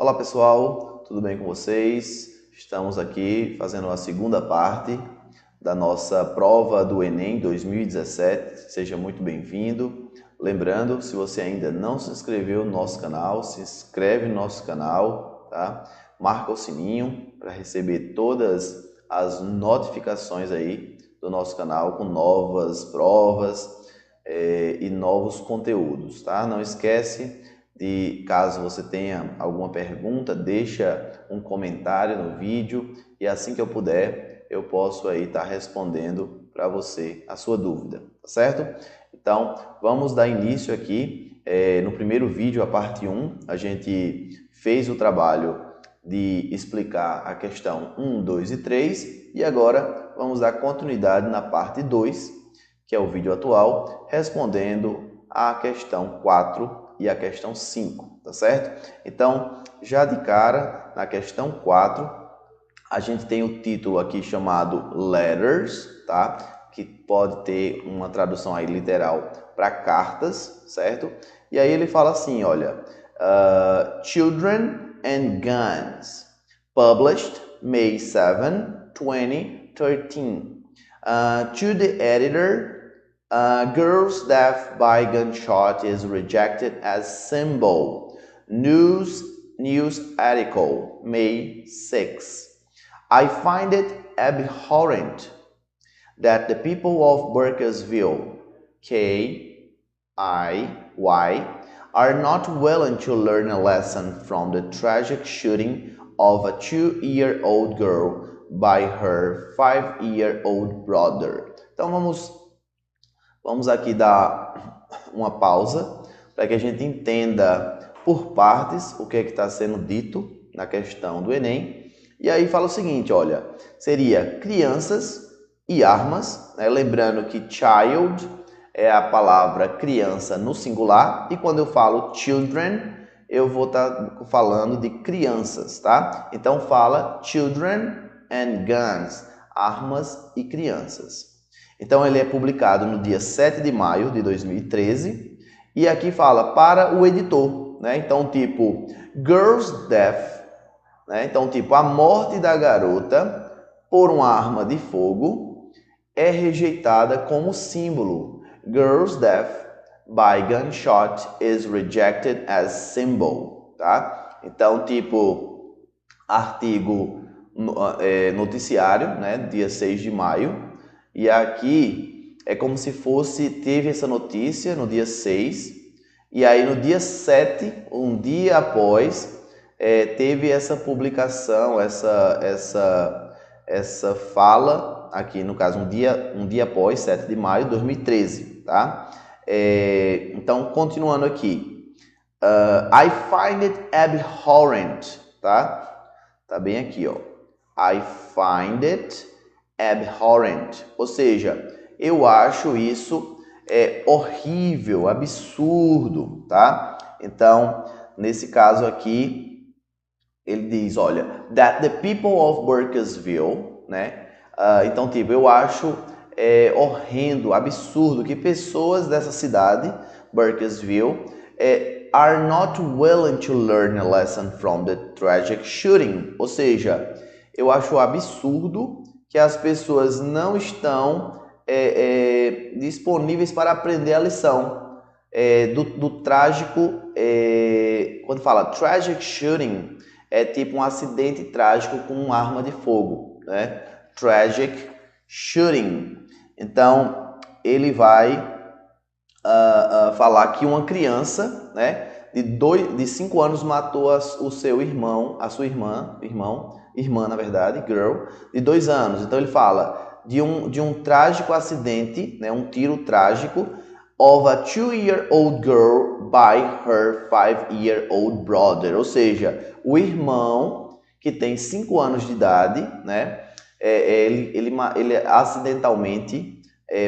Olá pessoal, tudo bem com vocês? Estamos aqui fazendo a segunda parte da nossa prova do Enem 2017. Seja muito bem-vindo. Lembrando, se você ainda não se inscreveu no nosso canal, se inscreve no nosso canal, tá? Marca o sininho para receber todas as notificações aí do nosso canal com novas provas e novos conteúdos, tá? Não esquece de, caso você tenha alguma pergunta, deixa um comentário no vídeo e assim que eu puder, eu posso aí estar respondendo para você a sua dúvida, tá certo? Então, vamos dar início aqui. No primeiro vídeo, a parte 1, a gente fez o trabalho de explicar a questão 1, 2 e 3 e agora vamos dar continuidade na parte 2, que é o vídeo atual, respondendo a questão 4 e a questão 5, tá certo? Então, já de cara, na questão 4, a gente tem o título aqui chamado Letters, tá? Que pode ter uma tradução aí literal para cartas, certo? E aí ele fala assim, olha, Children and Guns, published May 7, 2013. To the editor, Girls Death by Gunshot is rejected as symbol. News article, May 6. I find it abhorrent that the people of Burkittsville, K-I-Y, are not willing to learn a lesson from the tragic shooting of a 2-year-old girl by her 5-year-old brother. Então vamos aqui dar uma pausa para que a gente entenda por partes o que é que está sendo dito na questão do Enem. E aí fala o seguinte, olha, seria crianças e armas, né? Lembrando que child é a palavra criança no singular e quando eu falo children, eu vou estar falando de crianças, tá? Então fala children and guns, armas e crianças. Então, ele é publicado no dia 7 de maio de 2013 e aqui fala para o editor, né? Então, tipo, Girl's Death, né? Então, tipo, a morte da garota por uma arma de fogo é rejeitada como símbolo. Girl's Death by Gunshot is rejected as symbol, tá? Então, tipo, artigo noticiário, né? Dia 6 de maio. E aqui é como se fosse, teve essa notícia no dia 6, e aí no dia 7, um dia após, teve essa publicação, essa fala, aqui no caso, um dia após, 7 de maio de 2013, tá? Então, continuando aqui, I find it abhorrent, tá? Tá bem aqui, ó. I find it abhorrent, ou seja, eu acho isso horrível, absurdo, tá? Então, nesse caso aqui, ele diz, olha, that the people of Burkittsville, né? Então, tipo, eu acho horrendo, absurdo que pessoas dessa cidade, Burkittsville, are not willing to learn a lesson from the tragic shooting, ou seja, eu acho absurdo que as pessoas não estão disponíveis para aprender a lição do trágico, quando fala tragic shooting, é tipo um acidente trágico com uma arma de fogo, né? Tragic shooting. Então, ele vai falar que uma criança, né, de 5 anos matou o seu irmão, a sua irmã, na verdade, girl, de 2 anos. Então ele fala de um trágico acidente, né, um tiro trágico, of a 2-year-old girl by her 5-year-old brother. Ou seja, o irmão que tem 5 anos de idade, né, ele acidentalmente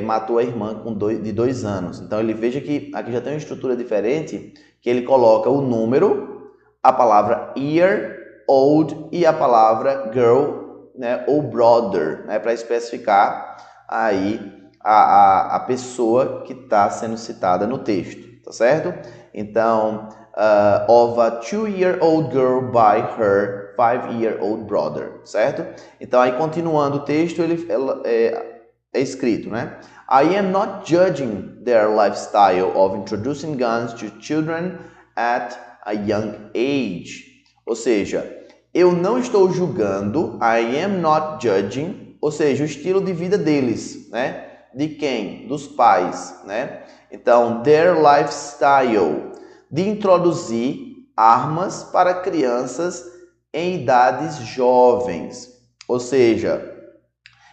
matou a irmã de 2 anos. Então ele veja que aqui já tem uma estrutura diferente, que ele coloca o número, a palavra year, old e a palavra girl, né, ou brother, né, para especificar aí a pessoa que está sendo citada no texto, tá certo? Então, of a 2-year-old girl by her 5-year-old brother, certo? Então aí continuando o texto, é escrito, né? I am not judging their lifestyle of introducing guns to children at a young age. Ou seja, eu não estou julgando, I am not judging, ou seja, o estilo de vida deles, né? De quem? Dos pais, né? Então, their lifestyle, de introduzir armas para crianças em idades jovens. Ou seja,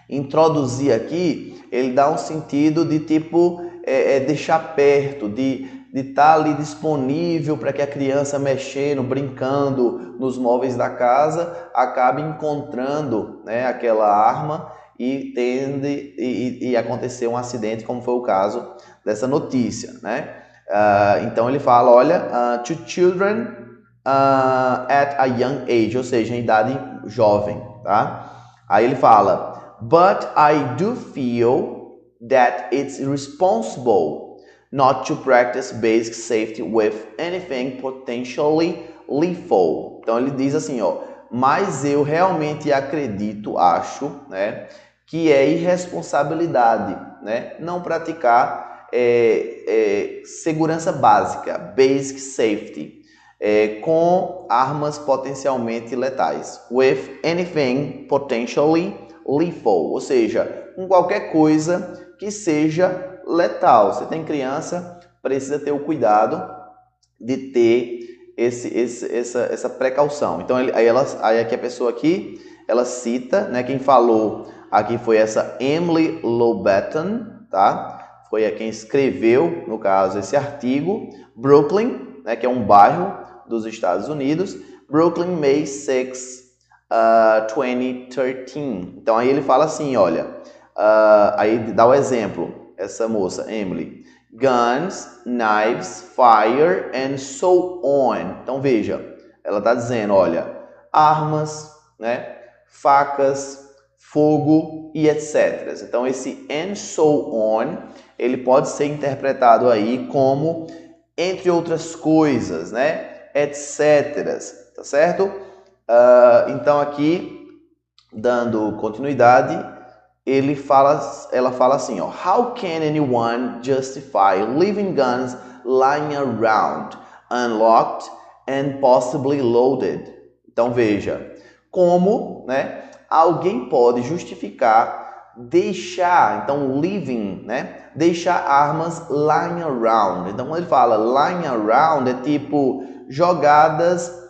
introduzir aqui, ele dá um sentido de tipo, deixar perto, de estar ali disponível para que a criança mexendo, brincando nos móveis da casa, acabe encontrando, né, aquela arma e tende e acontecer um acidente, como foi o caso dessa notícia, né? Então ele fala, olha, to children at a young age, ou seja, em idade jovem, tá? Aí ele fala, but I do feel that it's responsible not to practice basic safety with anything potentially lethal. Então ele diz assim, ó, mas eu realmente acredito, acho, né, que é irresponsabilidade, né, não praticar segurança básica, basic safety, com armas potencialmente letais, with anything potentially lethal, ou seja, com qualquer coisa que seja letal. Você tem criança, precisa ter o cuidado de ter essa precaução. Então aí aqui a pessoa aqui, ela cita, né, quem falou aqui foi essa Emily Lobaton, tá? Foi quem escreveu, no caso, esse artigo. Brooklyn, né, que é um bairro dos Estados Unidos. Brooklyn, May 6, 2013. Então aí ele fala assim, olha, aí dá o exemplo, essa moça, Emily. Guns, knives, fire and so on. Então veja, ela está dizendo, olha, armas, né, facas, fogo e etc. Então esse and so on, ele pode ser interpretado aí como entre outras coisas, né, etc. Tá certo? Então aqui, dando continuidade, ela fala assim, ó, how can anyone justify leaving guns lying around, unlocked and possibly loaded? Então veja, como, né, alguém pode justificar deixar, então leaving, né, deixar armas lying around. Então quando ele fala lying around, é tipo jogadas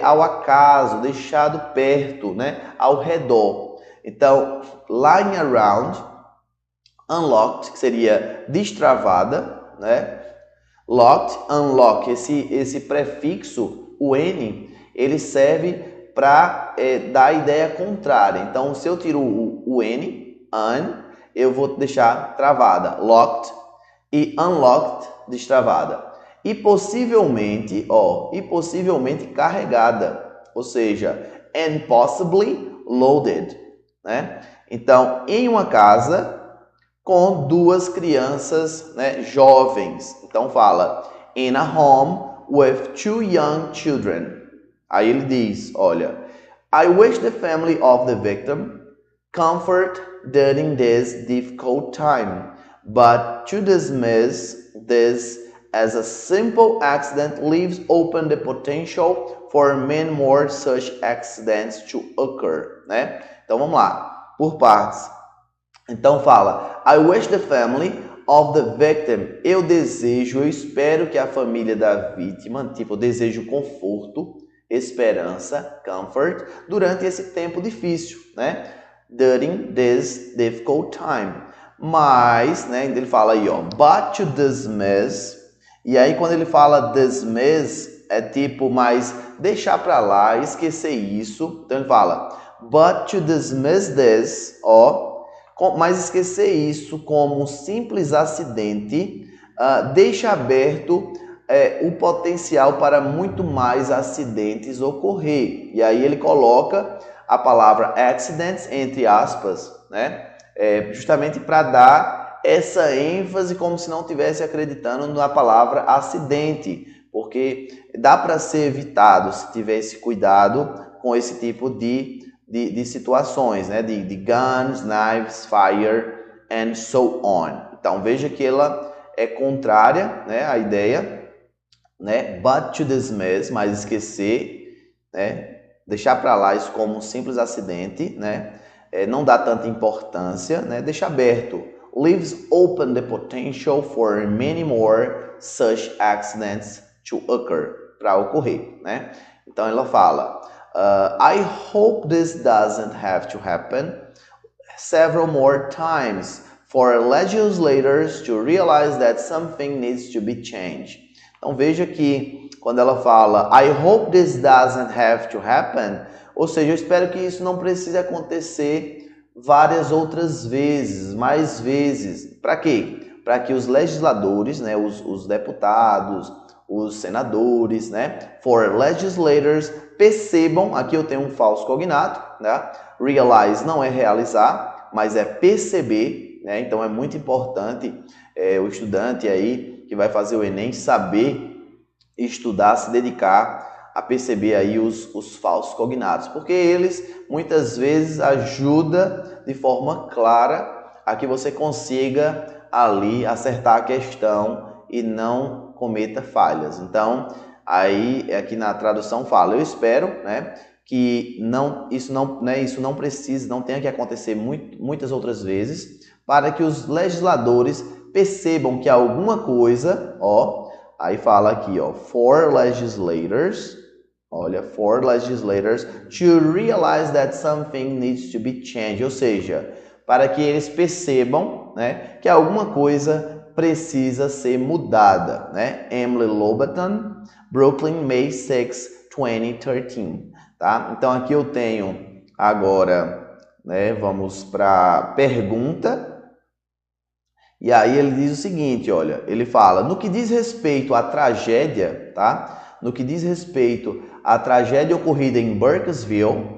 ao acaso, deixado perto, né, ao redor. Então, lying around, unlocked, que seria destravada, né? Locked, unlock, esse prefixo, o N, ele serve para dar a ideia contrária. Então, se eu tiro o N, un, eu vou deixar travada, locked, e unlocked, destravada. E possivelmente carregada, ou seja, and possibly loaded, né? Então, em uma casa com duas crianças, né, jovens. Então fala, in a home with 2 young children. Aí ele diz, olha, I wish the family of the victim comfort during this difficult time, but to dismiss this as a simple accident leaves open the potential for many more such accidents to occur, né? Então vamos lá, por partes. Então fala, I wish the family of the victim. Eu desejo, eu espero que a família da vítima, tipo, eu desejo conforto, esperança, comfort, durante esse tempo difícil, né? During this difficult time. Mas, né, ele fala aí, ó, but to dismiss. E aí quando ele fala dismiss, é tipo, mas deixar pra lá, esquecer isso. Então ele fala, but to dismiss this, ó, mas esquecer isso como um simples acidente deixa aberto o potencial para muito mais acidentes ocorrer. E aí ele coloca a palavra accidents entre aspas, né? Justamente para dar essa ênfase como se não estivesse acreditando na palavra acidente, porque dá para ser evitado se tiver esse cuidado com esse tipo de situações, né? De guns, knives, fire and so on. Então veja que ela é contrária, né, à ideia, né? But to dismiss, mas esquecer, né? Deixar para lá isso como um simples acidente, né? Não dá tanta importância, né? Deixa aberto. Leaves open the potential for many more such accidents to occur, para ocorrer, né? Então ela fala, I hope this doesn't have to happen several more times for legislators to realize that something needs to be changed. Então veja que quando ela fala I hope this doesn't have to happen, ou seja, eu espero que isso não precise acontecer várias outras vezes, mais vezes. Para quê? Para que os legisladores, né, os deputados, os senadores, né, for legislators, percebam, aqui eu tenho um falso cognato, né, realize não é realizar, mas é perceber, né, então é muito importante o estudante aí que vai fazer o Enem saber estudar, se dedicar a perceber aí os falsos cognatos, porque eles muitas vezes ajudam de forma clara a que você consiga ali acertar a questão e não cometa falhas. Então, aí aqui na tradução fala, eu espero, né, que isso não precise, não tenha que acontecer muitas outras vezes, para que os legisladores percebam que alguma coisa, aí fala aqui, for legislators, olha, for legislators to realize that something needs to be changed, ou seja, para que eles percebam, né, que alguma coisa precisa ser mudada, né? Emily Lobaton, Brooklyn, May 6, 2013, tá? Então aqui eu tenho agora, né, vamos para a pergunta. E aí ele diz o seguinte, olha, ele fala, no que diz respeito à tragédia, tá? No que diz respeito à tragédia ocorrida em Burkesville,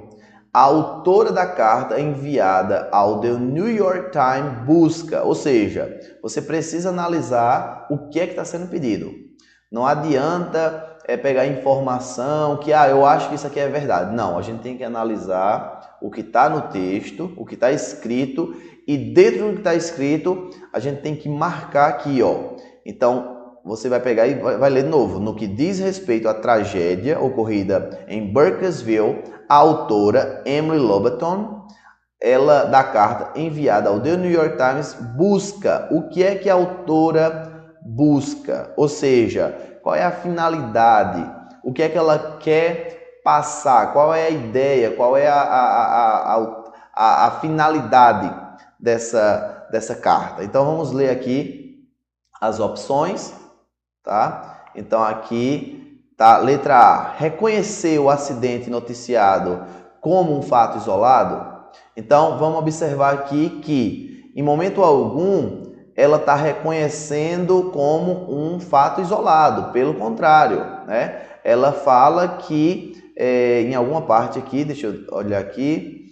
a autora da carta enviada ao The New York Times busca, ou seja, você precisa analisar o que é que está sendo pedido. Não adianta pegar informação que, eu acho que isso aqui é verdade. Não, a gente tem que analisar o que está no texto, o que está escrito, e dentro do que está escrito, a gente tem que marcar aqui, Então, você vai pegar e vai ler de novo. No que diz respeito à tragédia ocorrida em Burkesville, a autora Emily Lobaton, ela da carta enviada ao The New York Times, busca. O que é que a autora busca? Ou seja, qual é a finalidade? O que é que ela quer passar? Qual é a ideia? Qual é a finalidade dessa carta? Então vamos ler aqui as opções, tá? Então aqui tá letra A, reconhecer o acidente noticiado como um fato isolado. Então vamos observar aqui que em momento algum ela está reconhecendo como um fato isolado, pelo contrário, né? Ela fala que em alguma parte aqui, deixa eu olhar aqui,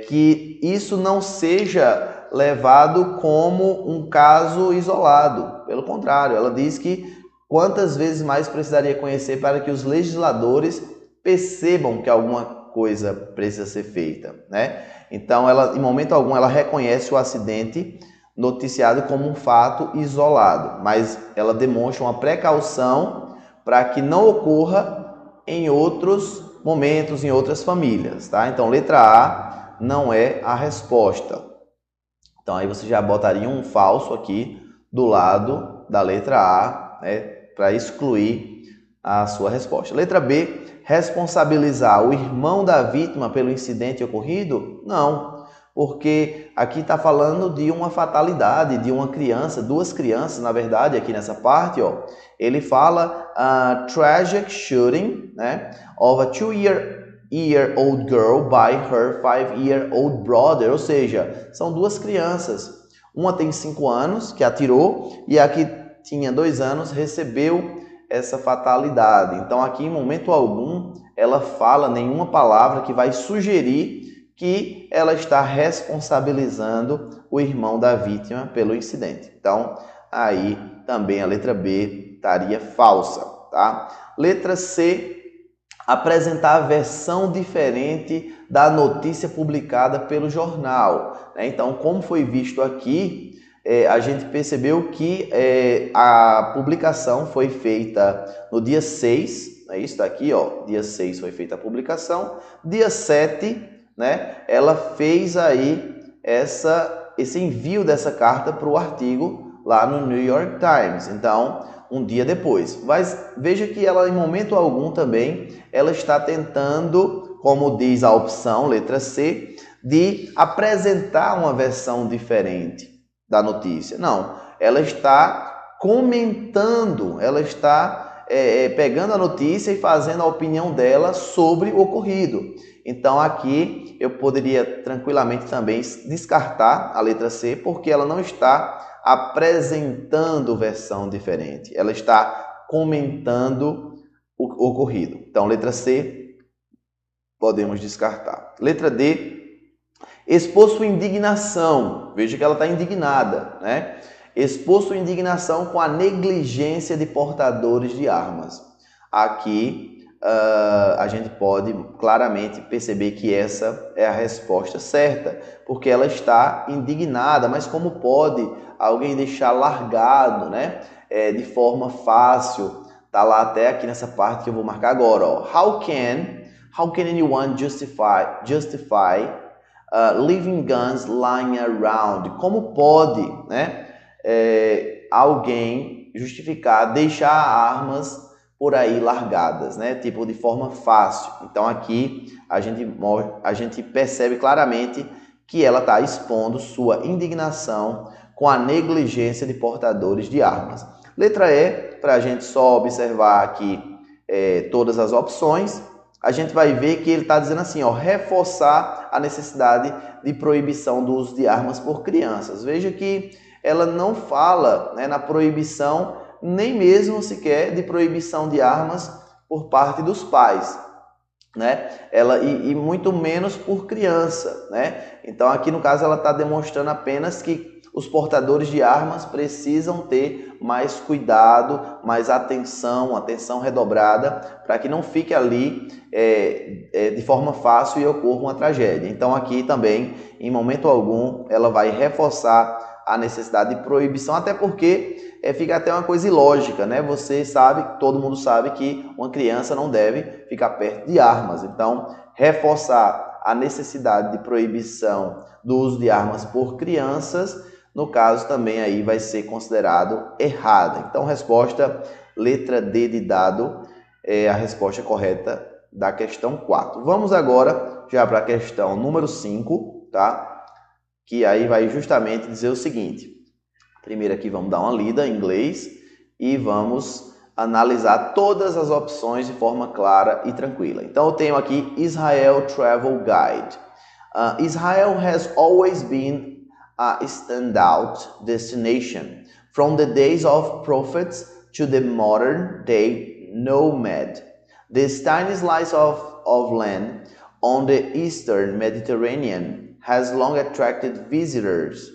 que isso não seja levado como um caso isolado. Pelo contrário, ela diz que quantas vezes mais precisaria conhecer para que os legisladores percebam que alguma coisa precisa ser feita, né? Então, ela, em momento algum, ela reconhece o acidente noticiado como um fato isolado, mas ela demonstra uma precaução para que não ocorra em outros momentos, em outras famílias, tá? Então, letra A não é a resposta. Então, aí você já botaria um falso aqui do lado da letra A, né, para excluir a sua resposta. Letra B, responsabilizar o irmão da vítima pelo incidente ocorrido? Não, porque aqui está falando de uma fatalidade, de uma criança, duas crianças, na verdade, aqui nessa parte, ele fala tragic shooting, né, of a 2-year-old girl by her 5-year-old brother, ou seja, são duas crianças. Uma tem 5 anos, que atirou, e a que tinha 2 anos recebeu essa fatalidade. Então aqui em momento algum ela fala nenhuma palavra que vai sugerir que ela está responsabilizando o irmão da vítima pelo incidente. Então aí também a letra B estaria falsa. tá? Letra C, apresentar a versão diferente da notícia publicada pelo jornal, né? Então, como foi visto aqui, a gente percebeu que a publicação foi feita no dia 6, né? Isso daqui, ó, dia 6 foi feita a publicação, dia 7, né, ela fez aí esse envio dessa carta para o artigo lá no New York Times. Então, um dia depois. Mas veja que ela, em momento algum também, ela está tentando, como diz a opção, letra C, de apresentar uma versão diferente da notícia. Não, ela está comentando, ela está pegando a notícia e fazendo a opinião dela sobre o ocorrido. Então aqui eu poderia tranquilamente também descartar a letra C, porque ela não está apresentando versão diferente, ela está comentando o ocorrido. Então letra C podemos descartar. Letra D, expor sua indignação. Veja que ela está indignada, né? Expor sua indignação com a negligência de portadores de armas. Aqui a gente pode claramente perceber que essa é a resposta certa, porque ela está indignada. Mas como pode alguém deixar largado, né? De forma fácil? Tá lá até aqui nessa parte que eu vou marcar agora, ó. How can anyone justify leaving guns lying around? Como pode, né, alguém justificar deixar armas por aí largadas, né, tipo de forma fácil? Então aqui a gente percebe claramente que ela está expondo sua indignação com a negligência de portadores de armas. Letra E, para a gente só observar aqui todas as opções, a gente vai ver que ele está dizendo assim, ó, reforçar a necessidade de proibição do uso de armas por crianças. Veja que ela não fala, né, na proibição, nem mesmo sequer de proibição de armas por parte dos pais, né? E muito menos por criança, né? Então aqui no caso ela está demonstrando apenas que os portadores de armas precisam ter mais cuidado, mais atenção redobrada, para que não fique ali de forma fácil e ocorra uma tragédia. Então aqui também, em momento algum, ela vai reforçar a necessidade de proibição, até porque fica até uma coisa ilógica, né? Você sabe, todo mundo sabe que uma criança não deve ficar perto de armas. Então, reforçar a necessidade de proibição do uso de armas por crianças, no caso também aí vai ser considerado errada. Então, resposta letra D de dado é a resposta correta da questão 4. Vamos agora já para a questão número 5, tá? Que aí vai justamente dizer o seguinte. Primeiro aqui vamos dar uma lida em inglês e vamos analisar todas as opções de forma clara e tranquila. Então eu tenho aqui Israel Travel Guide. Israel has always been a standout destination, from the days of prophets to the modern day nomad. This tiny slice of land on the eastern Mediterranean has long attracted visitors.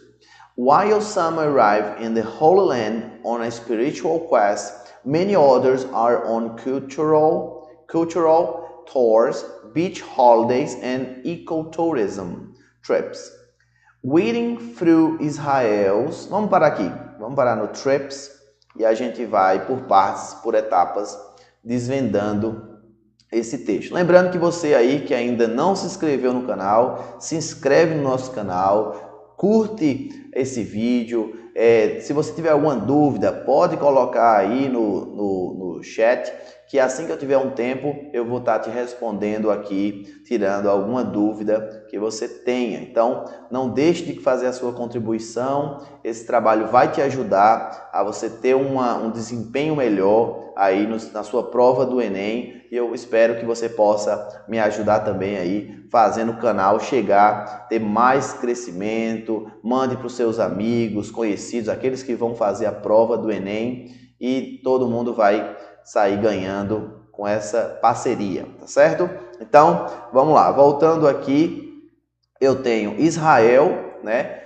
While some arrive in the Holy Land on a spiritual quest, many others are on cultural tours, beach holidays, and ecotourism trips. Weeding through Israel's... Vamos parar aqui. Vamos parar no trips e a gente vai por partes, por etapas, desvendando esse texto. Lembrando que você aí que ainda não se inscreveu no canal, se inscreve no nosso canal, curte esse vídeo. Se você tiver alguma dúvida, pode colocar aí no chat, que assim que eu tiver um tempo, eu vou estar te respondendo aqui, tirando alguma dúvida que você tenha. Então, não deixe de fazer a sua contribuição. Esse trabalho vai te ajudar a você ter um desempenho melhor aí na sua prova do Enem. E eu espero que você possa me ajudar também aí, fazendo o canal chegar, ter mais crescimento. Mande para os seus amigos, conhecidos, aqueles que vão fazer a prova do Enem, e todo mundo vai sair ganhando com essa parceria, tá certo? Então, vamos lá. Voltando aqui, eu tenho Israel, né?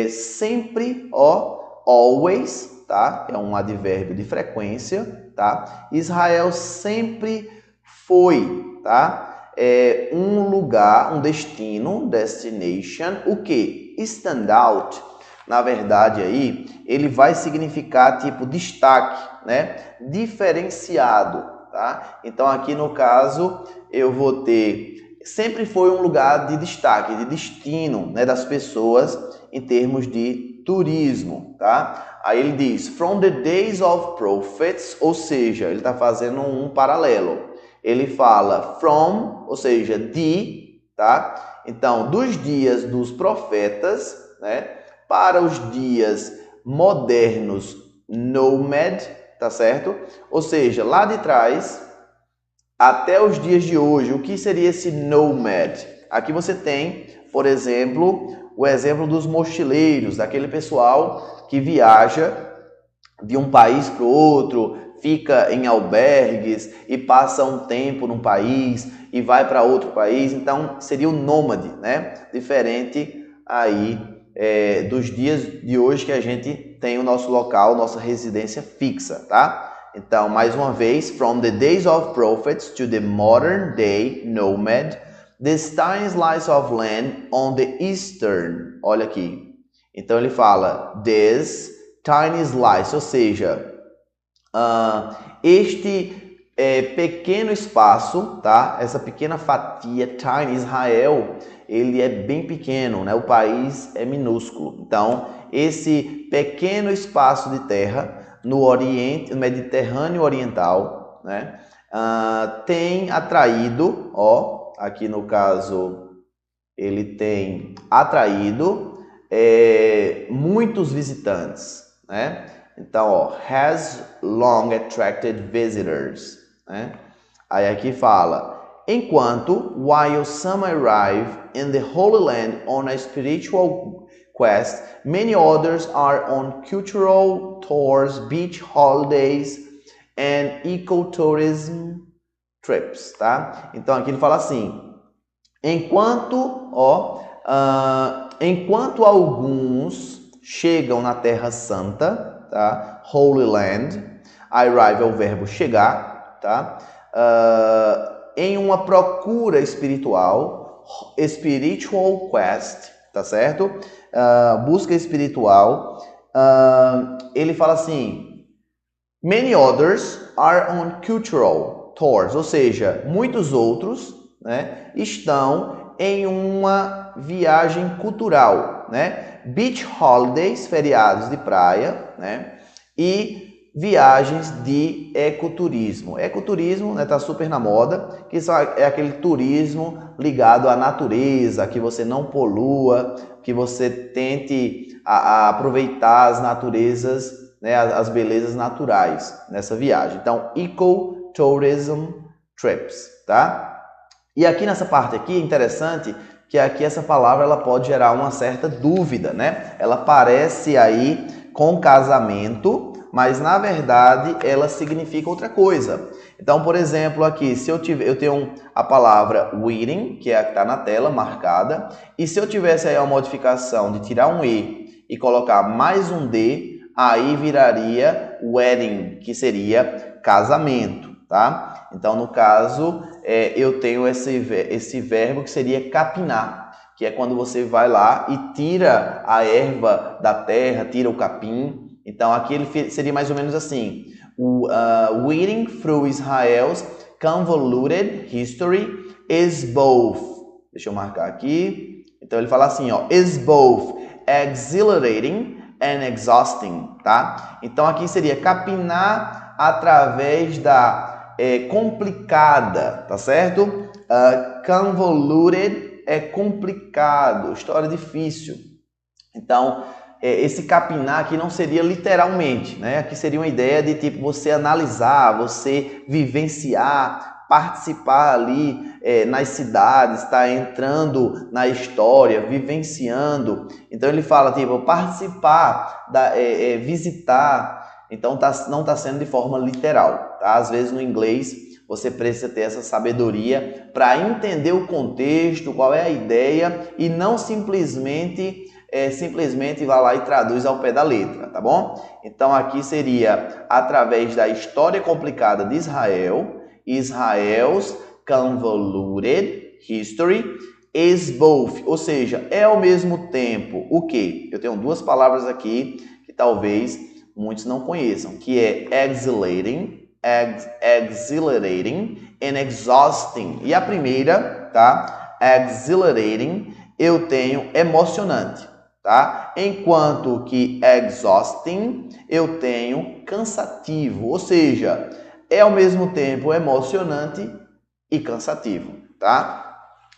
Sempre, always, tá? É um advérbio de frequência, tá? Israel sempre foi, tá? É um lugar, um destino, destination, o que? Stand out, na verdade aí, ele vai significar tipo destaque, né? Diferenciado, tá? Então aqui no caso eu vou ter sempre foi um lugar de destaque, de destino, né, das pessoas em termos de turismo, tá? Aí ele diz, from the days of prophets, ou seja, ele está fazendo um paralelo. Ele fala from, ou seja, de, tá? Então, dos dias dos profetas, né, para os dias modernos, nomad, tá certo? Ou seja, lá de trás até os dias de hoje, o que seria esse nomad? Aqui você tem, por exemplo, o exemplo dos mochileiros, daquele pessoal que viaja de um país para o outro, fica em albergues e passa um tempo num país e vai para outro país. Então, seria o nômade, né? Diferente aí dos dias de hoje que a gente tem o nosso local, nossa residência fixa, tá? Então, mais uma vez, from the days of prophets to the modern day nomad, this tiny slice of land on the eastern. Olha aqui. Então, ele fala this tiny slice, ou seja, este pequeno espaço, tá? Essa pequena fatia, tiny, Israel, ele é bem pequeno, né? O país é minúsculo. Então, esse pequeno espaço de terra no Oriente, no Mediterrâneo Oriental, né, tem atraído, ó, aqui no caso, ele tem atraído muitos visitantes, né? Então, ó, has long attracted visitors, né? Aí aqui fala, enquanto, while some arrive in the Holy Land on a spiritual quest, many others are on cultural tours, beach holidays and ecotourism trips, tá? Então aqui ele fala assim, enquanto alguns chegam na Terra Santa, tá? Holy Land, arrive é o verbo chegar, tá? Em uma procura espiritual, spiritual quest, tá certo? Busca espiritual. Ele fala assim, many others are on cultural tours, ou seja, muitos outros, né, estão em uma viagem cultural, né? Beach holidays, feriados de praia, né? E viagens de ecoturismo. Ecoturismo, né, tá super na moda, que é aquele turismo ligado à natureza, que você não polua, que você tente aproveitar as naturezas, né, as belezas naturais nessa viagem. Então, ecotourism trips, tá? E aqui nessa parte aqui é interessante que aqui essa palavra ela pode gerar uma certa dúvida, né? Ela parece aí com casamento, mas na verdade ela significa outra coisa. Então, por exemplo, aqui, se eu tenho a palavra wedding, que é a que está na tela, marcada, e se eu tivesse aí a modificação de tirar um E colocar mais um D, aí viraria wedding, que seria casamento, tá? Então, no caso, eu tenho esse verbo que seria capinar, que é quando você vai lá e tira a erva da terra, tira o capim. Então, aqui ele seria mais ou menos assim, weeding through Israel's convoluted history is both. Deixa eu marcar aqui. Então, ele fala assim, ó, is both exhilarating and exhausting, tá? Então, aqui seria capinar através da complicada, tá certo? Convoluted é complicado, história difícil. Então, esse capinar aqui não seria literalmente, né? Aqui seria uma ideia de tipo você analisar, você vivenciar, participar ali nas cidades, tá entrando na história, vivenciando. Então ele fala tipo participar, visitar. Então não está sendo de forma literal, tá? Às vezes no inglês você precisa ter essa sabedoria para entender o contexto, qual é a ideia e não simplesmente simplesmente vai lá e traduz ao pé da letra, tá bom? Então aqui seria através da história complicada de Israel, Israel's convoluted history is both, ou seja, é ao mesmo tempo o quê? Eu tenho duas palavras aqui que talvez muitos não conheçam, que é exhilarating and exhausting. E a primeira, tá? Exhilarating, eu tenho emocionante, tá? Enquanto que exhausting, eu tenho cansativo, ou seja, é ao mesmo tempo emocionante e cansativo, tá?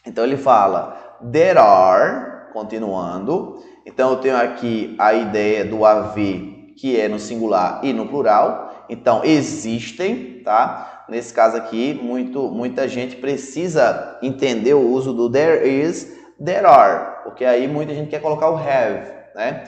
Então ele fala, there are, continuando. Então eu tenho aqui a ideia do haver, que é no singular e no plural. Então existem, tá? Nesse caso aqui, muita gente precisa entender o uso do there is, there are, porque aí muita gente quer colocar o have, né?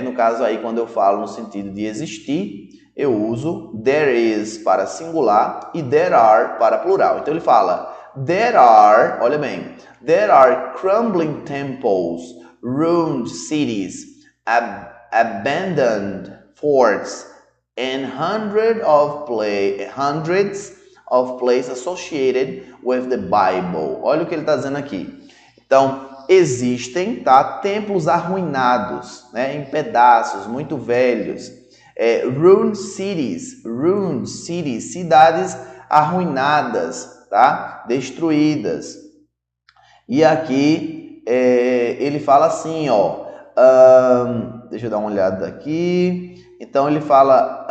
No caso aí, quando eu falo no sentido de existir, eu uso there is para singular e there are para plural. Então ele fala, there are, olha bem, there are crumbling temples, ruined cities, abandoned forts, and hundreds of places associated with the Bible. Olha o que ele está dizendo aqui. Então, existem, tá, templos arruinados, né, em pedaços, muito velhos. Ruined cities, cidades arruinadas, tá? Destruídas. E aqui ele fala assim, ó, deixa eu dar uma olhada aqui. Então ele fala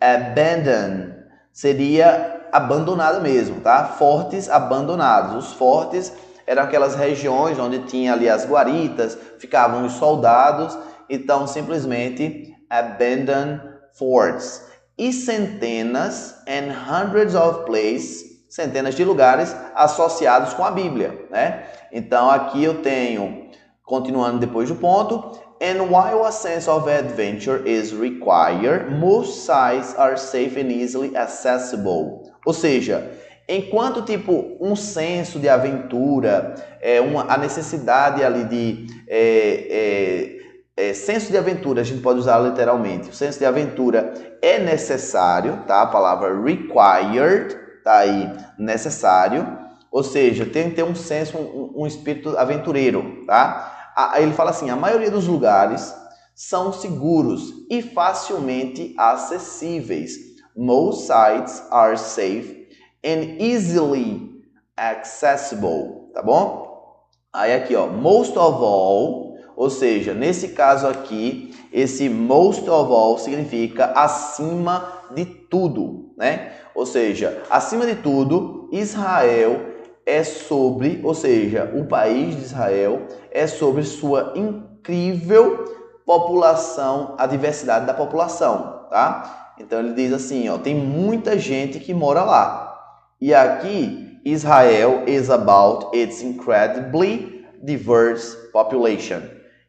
abandoned seria abandonado mesmo, tá? Fortes abandonados. Os fortes eram aquelas regiões onde tinha ali as guaritas, ficavam os soldados. Então, simplesmente, abandoned forts. E centenas and hundreds of places, centenas de lugares associados com a Bíblia, né? Então, aqui eu tenho, continuando depois do ponto, and while a sense of adventure is required, most sites are safe and easily accessible. Ou seja, enquanto tipo um senso de aventura, a necessidade ali de senso de aventura, a gente pode usar literalmente. O senso de aventura é necessário, tá? A palavra required, tá aí, necessário. Ou seja, tem que ter um senso, um espírito aventureiro, tá? Ele fala assim, a maioria dos lugares são seguros e facilmente acessíveis. Most sites are safe and easily accessible, tá bom? Aí aqui, ó, most of all, ou seja, nesse caso aqui, esse most of all significa acima de tudo, né? Ou seja, acima de tudo, Israel é sobre, ou seja, o país de Israel é sobre sua incrível população, a diversidade da população, tá? Então ele diz assim, ó, tem muita gente que mora lá. E aqui, Israel is about its incredibly diverse population.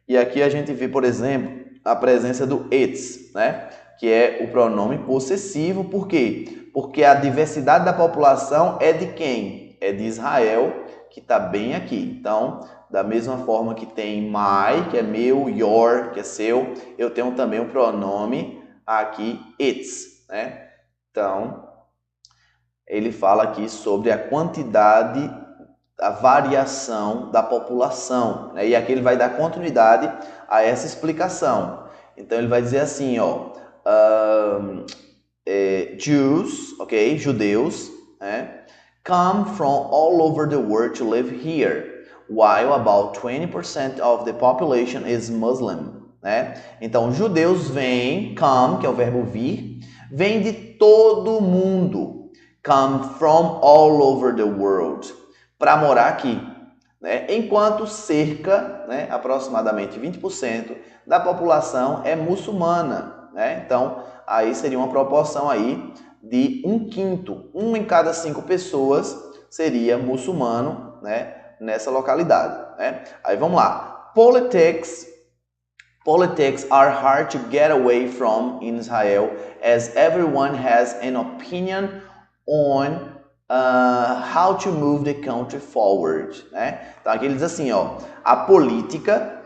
E aqui a gente vê, por exemplo, a presença do its, né? Que é o pronome possessivo. Por quê? Porque a diversidade da população é de quem? É de Israel, que está bem aqui. Então, da mesma forma que tem my, que é meu, your, que é seu, eu tenho também o pronome aqui, its, né? Então, ele fala aqui sobre a quantidade, a variação da população, né? E aqui ele vai dar continuidade a essa explicação. Então ele vai dizer assim, ó, Jews, ok, judeus, né? Come from all over the world to live here, while about 20% of the population is Muslim, né? Então judeus vêm, come, que é o verbo vir, vem de todo mundo, come from all over the world, para morar aqui, né? Enquanto cerca, né, aproximadamente 20% da população é muçulmana, né? Então, aí seria uma proporção aí de 1/5, 1 em cada 5 pessoas seria muçulmano, né, nessa localidade, né? Aí vamos lá. Politics are hard to get away from in Israel, as everyone has an opinion on How to move the country forward, né? Então aqui ele diz assim, ó, a política,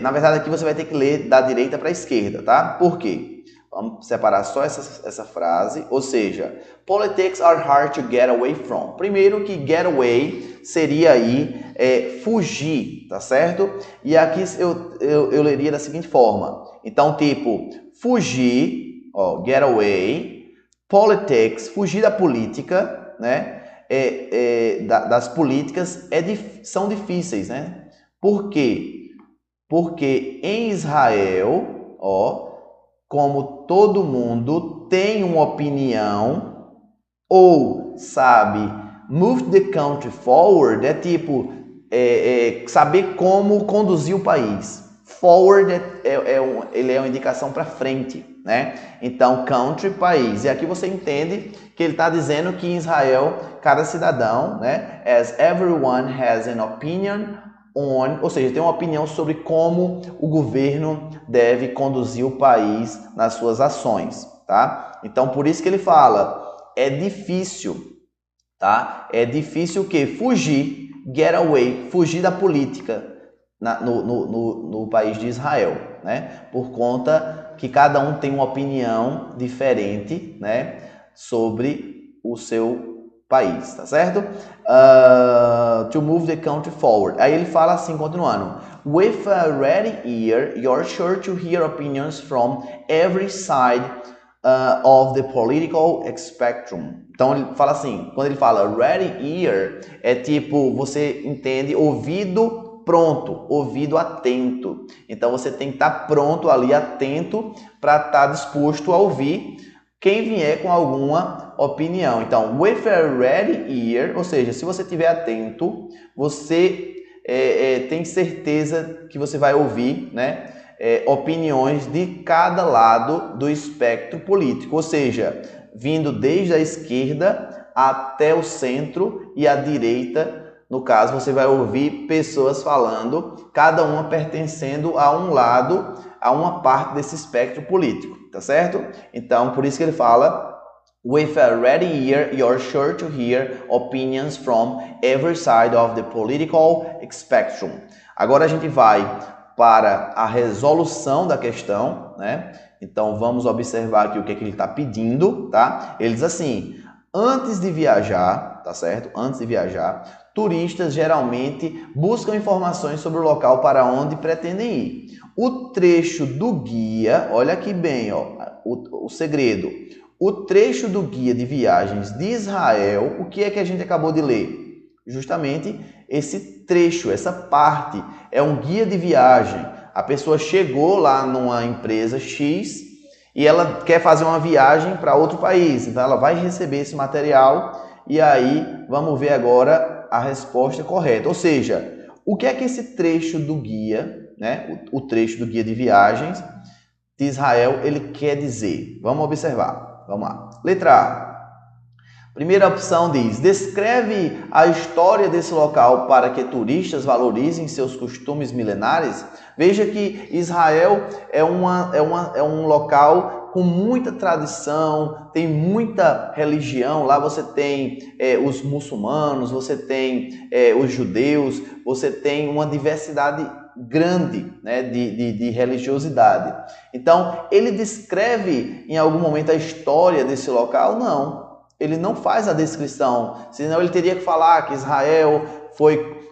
na verdade aqui você vai ter que ler da direita para a esquerda, tá? Por quê? Vamos separar só essa frase, ou seja, politics are hard to get away from. Primeiro que get away seria aí fugir, tá certo? E aqui eu leria da seguinte forma. Então, tipo, fugir, ó, get away, politics, fugir da política, né? Das políticas são difíceis, né? Por quê? Porque em Israel, ó, como todo mundo tem uma opinião, ou sabe, move the country forward é tipo saber como conduzir o país. Forward ele é uma indicação para frente, né? Então, country, país. E aqui você entende que ele está dizendo que em Israel, cada cidadão, né? As everyone has an opinion on, ou seja, tem uma opinião sobre como o governo deve conduzir o país nas suas ações, tá? Então, por isso que ele fala, é difícil, tá? É difícil o quê? Fugir, get away, fugir da política no país de Israel, né? Por conta que cada um tem uma opinião diferente, né? Sobre o seu país, tá certo? To move the country forward. Aí ele fala assim, continuando. With a ready ear, you're sure to hear opinions from every side of the political spectrum. Então ele fala assim, quando ele fala ready ear, é tipo, você entende ouvido pronto, ouvido atento. Então você tem que estar pronto ali, atento, para estar disposto a ouvir quem vier com alguma opinião. Então, with a ready ear, ou seja, se você estiver atento, você tem certeza que você vai ouvir, né, opiniões de cada lado do espectro político, ou seja, vindo desde a esquerda até o centro e a direita. No caso, você vai ouvir pessoas falando, cada uma pertencendo a um lado, a uma parte desse espectro político, tá certo? Então, por isso que ele fala, with a ready ear, you're sure to hear opinions from every side of the political spectrum. Agora a gente vai para a resolução da questão, né? Então, vamos observar aqui o que ele está pedindo, tá? Ele diz assim, antes de viajar, tá certo? Antes de viajar, turistas geralmente buscam informações sobre o local para onde pretendem ir. O trecho do guia, olha aqui bem, ó, o segredo. O trecho do guia de viagens de Israel, o que é que a gente acabou de ler? Justamente esse trecho, essa parte, é um guia de viagem. A pessoa chegou lá numa empresa X e ela quer fazer uma viagem para outro país, então ela vai receber esse material e aí vamos ver agora a resposta correta. Ou seja, o que é que esse trecho do guia, né, o trecho do guia de viagens de Israel, ele quer dizer? Vamos observar. Vamos lá. Letra A. Primeira opção diz, descreve a história desse local para que turistas valorizem seus costumes milenares. Veja que Israel é um local com muita tradição, tem muita religião. Lá você tem os muçulmanos, você tem os judeus, você tem uma diversidade grande, né, de religiosidade. Então, ele descreve em algum momento a história desse local? Não. Ele não faz a descrição, senão ele teria que falar que Israel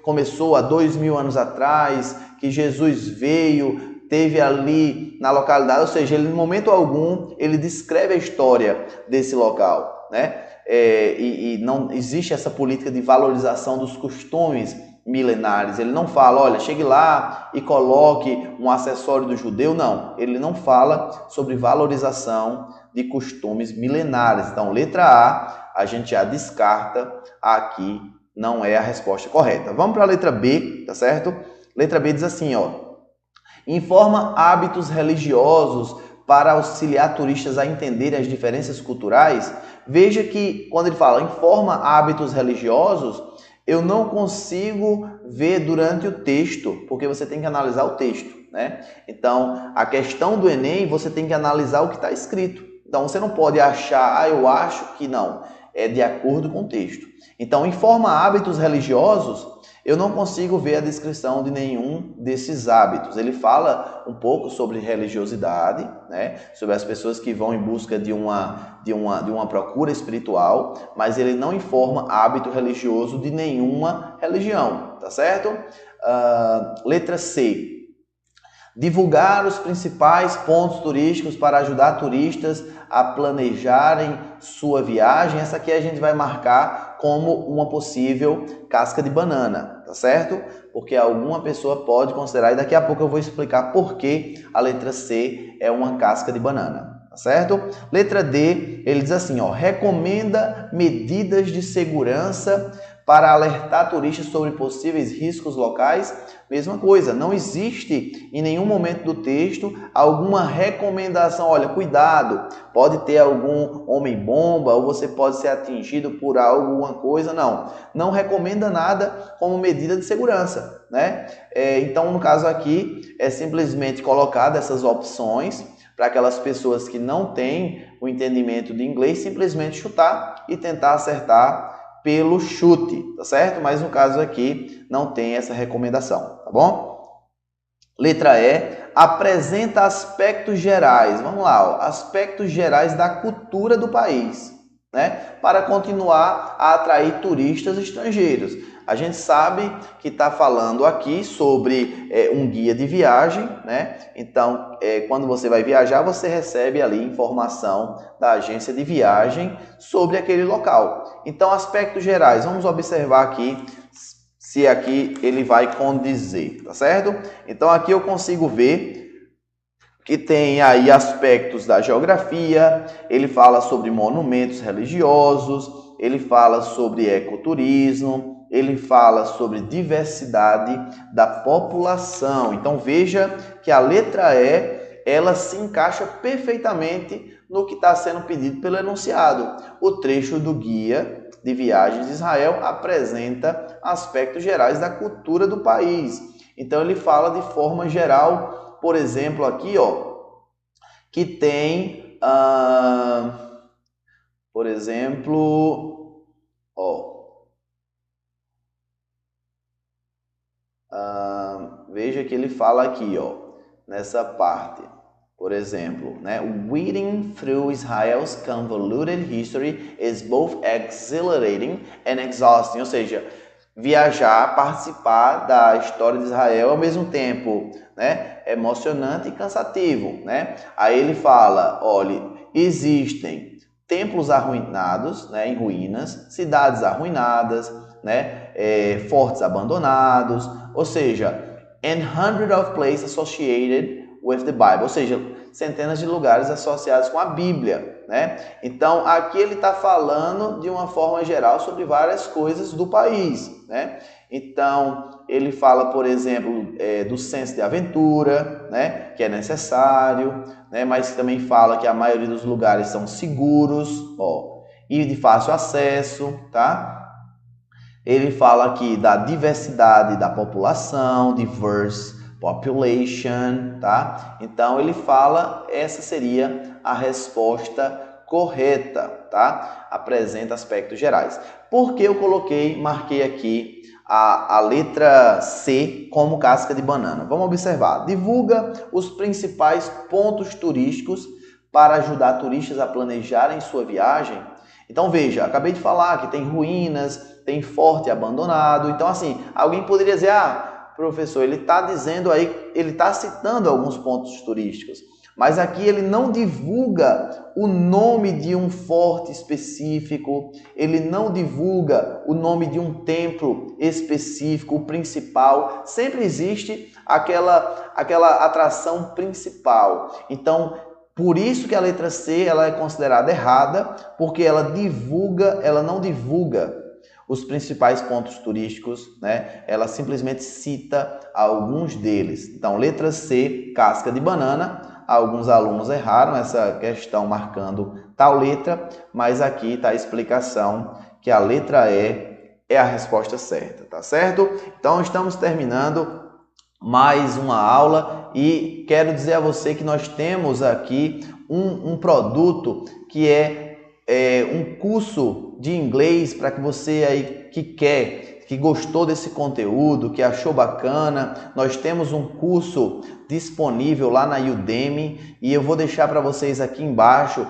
começou há 2000 anos atrás, que Jesus veio, teve ali na localidade, ou seja, ele, em momento algum, ele descreve a história desse local, né? E não existe essa política de valorização dos costumes milenares. Ele não fala, olha, chegue lá e coloque um acessório do judeu, não. Ele não fala sobre valorização de costumes milenares. Então, letra A gente já descarta, aqui não é a resposta correta. Vamos para a letra B, tá certo? Letra B diz assim, ó, informa hábitos religiosos para auxiliar turistas a entenderem as diferenças culturais. Veja que quando ele fala informa hábitos religiosos, eu não consigo ver durante o texto, porque você tem que analisar o texto, né? Então, a questão do Enem, você tem que analisar o que está escrito. Então, você não pode achar, eu acho que não. é de acordo com o texto. Então, informa hábitos religiosos, eu não consigo ver a descrição de nenhum desses hábitos. Ele fala um pouco sobre religiosidade, né? Sobre as pessoas que vão em busca de uma procura espiritual, mas ele não informa hábito religioso de nenhuma religião, tá certo? Letra C. Divulgar os principais pontos turísticos para ajudar turistas a planejarem sua viagem. Essa aqui a gente vai marcar como uma possível casca de banana, tá certo? Porque alguma pessoa pode considerar, e daqui a pouco eu vou explicar por que a letra C é uma casca de banana, tá certo? Letra D, ele diz assim, ó, recomenda medidas de segurança para alertar turistas sobre possíveis riscos locais. Mesma coisa, não existe em nenhum momento do texto alguma recomendação, olha, cuidado, pode ter algum homem-bomba ou você pode ser atingido por alguma coisa, não recomenda nada como medida de segurança, né? Então, no caso aqui, é simplesmente colocar essas opções para aquelas pessoas que não têm o entendimento de inglês, simplesmente chutar e tentar acertar pelo chute, tá certo? Mas no caso aqui não tem essa recomendação, tá bom? Letra E, apresenta aspectos gerais. Vamos lá, ó, aspectos gerais da cultura do país, né? Para continuar a atrair turistas estrangeiros. A gente sabe que está falando aqui sobre um guia de viagem, né? Então, quando você vai viajar, você recebe ali informação da agência de viagem sobre aquele local. Então, aspectos gerais, vamos observar aqui se aqui ele vai condizer, tá certo? Então, aqui eu consigo ver que tem aí aspectos da geografia, ele fala sobre monumentos religiosos, ele fala sobre ecoturismo, ele fala sobre diversidade da população. Então veja que a letra E, ela se encaixa perfeitamente no que está sendo pedido pelo enunciado. O trecho do Guia de Viagens de Israel apresenta aspectos gerais da cultura do país. Então ele fala de forma geral, por exemplo, aqui, ó, que tem, por exemplo, ó, veja que ele fala aqui, ó, nessa parte, por exemplo, né? Reading through Israel's convoluted history is both exhilarating and exhausting, ou seja, viajar, participar da história de Israel ao mesmo tempo, né? Emocionante e cansativo, né? Aí ele fala, olha, existem templos arruinados, né, em ruínas, cidades arruinadas, né, fortes abandonados, ou seja, and hundreds of places associated with the Bible, ou seja, centenas de lugares associados com a Bíblia, né? Então, aqui ele está falando de uma forma geral sobre várias coisas do país, né? Então, ele fala, por exemplo, do senso de aventura, né? Que é necessário, né? Mas também fala que a maioria dos lugares são seguros, ó, e de fácil acesso, tá? Ele fala aqui da diversidade da população, diverse population, tá? Então ele fala, essa seria a resposta correta, tá? Apresenta aspectos gerais. Por que eu marquei aqui a letra C como casca de banana? Vamos observar. Divulga os principais pontos turísticos para ajudar turistas a planejarem sua viagem. Então veja, acabei de falar que tem ruínas, tem forte abandonado. Então assim, alguém poderia dizer, professor, ele está dizendo aí, ele está citando alguns pontos turísticos, mas aqui ele não divulga o nome de um forte específico, ele não divulga o nome de um templo específico, o principal. Sempre existe aquela atração principal. Então, por isso que a letra C ela é considerada errada, porque ela não divulga os principais pontos turísticos, né? Ela simplesmente cita alguns deles. Então, letra C, casca de banana. Alguns alunos erraram essa questão marcando tal letra, mas aqui está a explicação que a letra E é a resposta certa, tá certo? Então, estamos terminando mais uma aula e quero dizer a você que nós temos aqui um produto que é um curso de inglês para que você aí que gostou desse conteúdo, que achou bacana, nós temos um curso disponível lá na Udemy e eu vou deixar para vocês aqui embaixo,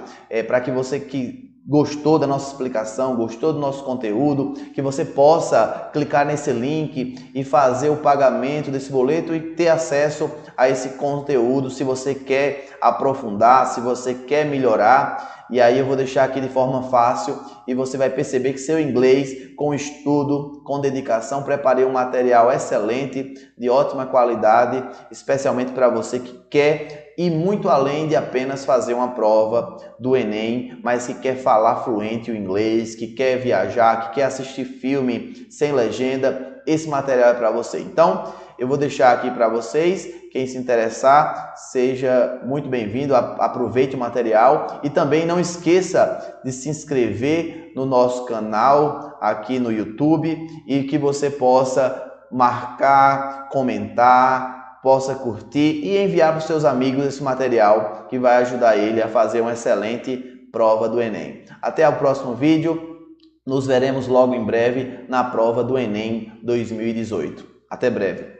para que você que gostou da nossa explicação, gostou do nosso conteúdo, que você possa clicar nesse link e fazer o pagamento desse boleto e ter acesso a esse conteúdo se você quer aprofundar, se você quer melhorar. E aí eu vou deixar aqui de forma fácil e você vai perceber que seu inglês, com estudo, com dedicação, preparei um material excelente, de ótima qualidade, especialmente para você que quer ir muito além de apenas fazer uma prova do Enem, mas que quer falar fluente o inglês, que quer viajar, que quer assistir filme sem legenda. Esse material é para você. Então, eu vou deixar aqui para vocês. Quem se interessar, seja muito bem-vindo, aproveite o material e também não esqueça de se inscrever no nosso canal aqui no YouTube e que você possa marcar, comentar, possa curtir e enviar para os seus amigos esse material que vai ajudar ele a fazer uma excelente prova do Enem. Até o próximo vídeo, nos veremos logo em breve na prova do Enem 2018. Até breve.